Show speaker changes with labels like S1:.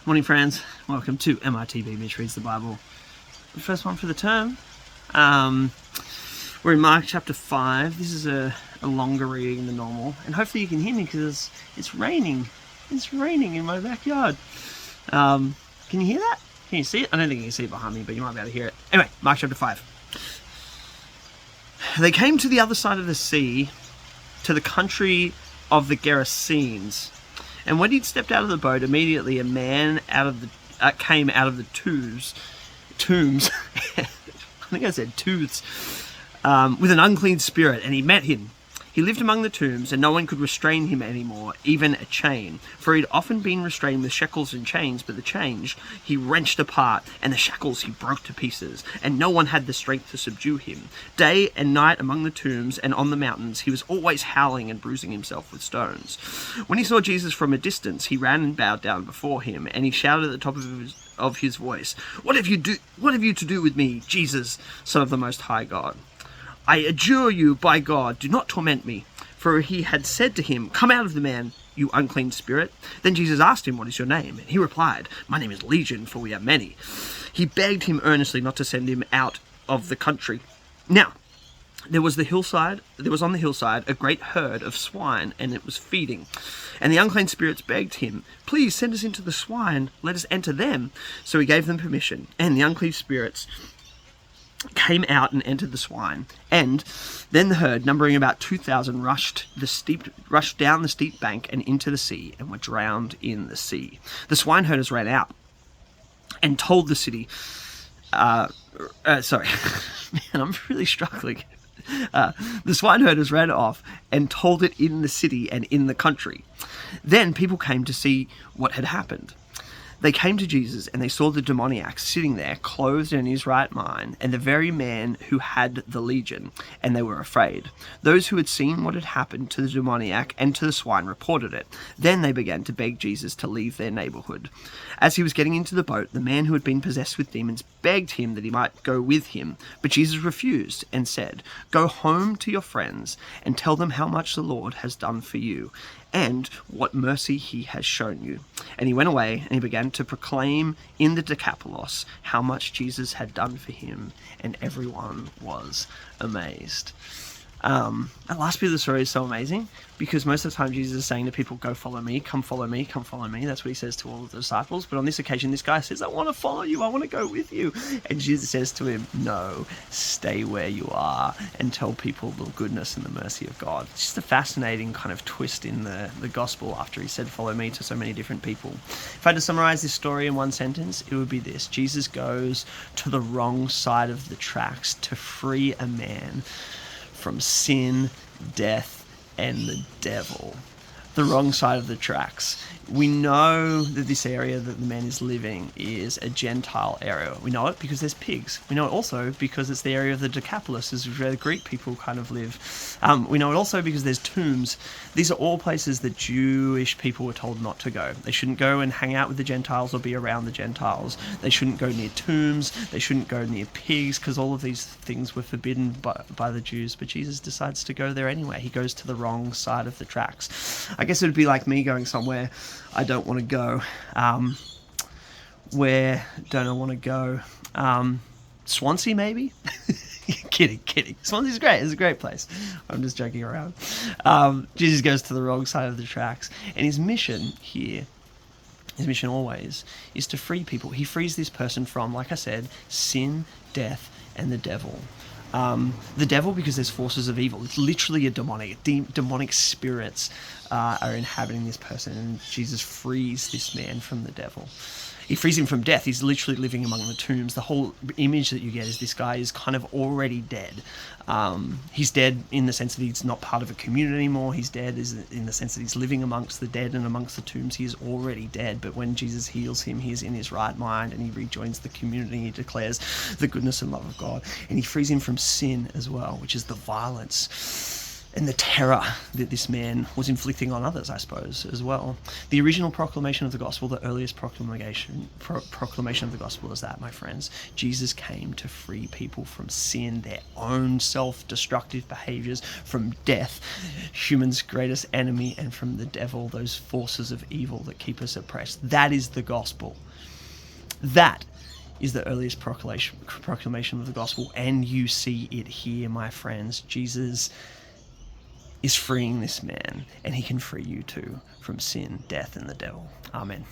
S1: Morning, friends. Welcome to MRTB, Mitch Reads the Bible. The first one for the term. We're in Mark chapter 5. This is a longer reading than normal, and hopefully you can hear me because it's raining. It's raining in my backyard. Can you hear that? Can you see it? I don't think you can see it behind me, but you might be able to hear it. Anyway, Mark chapter 5. They came to the other side of the sea, to the country of the Gerasenes. And when he'd stepped out of the boat, immediately a man came out of the tombs. I think I said tooths. With an unclean spirit, and he met him. He lived among the tombs, and no one could restrain him anymore, even a chain. For he'd often been restrained with shackles and chains, but the chains he wrenched apart, and the shackles he broke to pieces, and no one had the strength to subdue him. Day and night among the tombs and on the mountains, he was always howling and bruising himself with stones. When he saw Jesus from a distance, he ran and bowed down before him, and he shouted at the top of his voice, What have you to do with me, Jesus, Son of the Most High God? I adjure you, by God, do not torment me. For he had said to him, Come out of the man, you unclean spirit. Then Jesus asked him, What is your name? And he replied, My name is Legion, for we are many. He begged him earnestly not to send him out of the country. Now, there was on the hillside a great herd of swine, and it was feeding. And the unclean spirits begged him, Please send us into the swine, let us enter them. So he gave them permission, and the unclean spirits came out and entered the swine, and then the herd, numbering about 2,000, rushed down the steep bank and into the sea, and were drowned in the sea. The swineherders ran out and told the city. Man, I'm really struggling. The swineherders ran off and told it in the city and in the country. Then people came to see what had happened. They came to Jesus, and they saw the demoniac sitting there, clothed in his right mind, and the very man who had the legion, and they were afraid. Those who had seen what had happened to the demoniac and to the swine reported it. Then they began to beg Jesus to leave their neighborhood. As he was getting into the boat, the man who had been possessed with demons begged him that he might go with him. But Jesus refused and said, Go home to your friends and tell them how much the Lord has done for you, and what mercy he has shown you. And he went away, and he began to proclaim in the Decapolis how much Jesus had done for him, and everyone was amazed. That last bit of the story is so amazing, because most of the time Jesus is saying to people, Go follow me, come follow me, come follow me. That's what he says to all of the disciples. But on this occasion, this guy says, I want to follow you, I want to go with you. And Jesus says to him, No, stay where you are and tell people the goodness and the mercy of God. It's just a fascinating kind of twist in the gospel after he said, Follow me, to so many different people. If I had to summarize this story in one sentence, it would be this. Jesus goes to the wrong side of the tracks to free a man from sin, death, and the devil. The wrong side of the tracks. We know that this area that the man is living is a Gentile area. We know it because there's pigs. We know it also because it's the area of the Decapolis, is where the Greek people kind of live. We know it also because there's tombs. These are all places that Jewish people were told not to go. They shouldn't go and hang out with the Gentiles or be around the Gentiles. They shouldn't go near tombs. They shouldn't go near pigs, because all of these things were forbidden by the Jews. But Jesus decides to go there anyway. He goes to the wrong side of the tracks. I guess it would be like me going somewhere I don't want to go. Where don't I want to go? Swansea, maybe? Kidding. Swansea's great. It's a great place. I'm just joking around. Jesus goes to the wrong side of the tracks. And his mission here, his mission always, is to free people. He frees this person from, like I said, sin, death, and the devil. The devil, because there's forces of evil. It's literally a demonic spirits are inhabiting this person, and Jesus frees this man from the devil. He frees him from death. He's literally living among the tombs. The whole image that you get is this guy is kind of already dead. He's dead in the sense that he's not part of a community anymore. He's dead in the sense that he's living amongst the dead and amongst the tombs. He is already dead. But when Jesus heals him, he is in his right mind, and he rejoins the community. He declares the goodness and love of God. And he frees him from sin as well, which is the violence and the terror that this man was inflicting on others, I suppose, as well. The original proclamation of the gospel, the earliest proclamation of the gospel is that, my friends, Jesus came to free people from sin, their own self-destructive behaviors, from death, human's greatest enemy, and from the devil, those forces of evil that keep us oppressed. That is the gospel. That is the earliest proclamation of the gospel, and you see it here, my friends. Jesus is freeing this man, and he can free you too from sin, death, and the devil. Amen.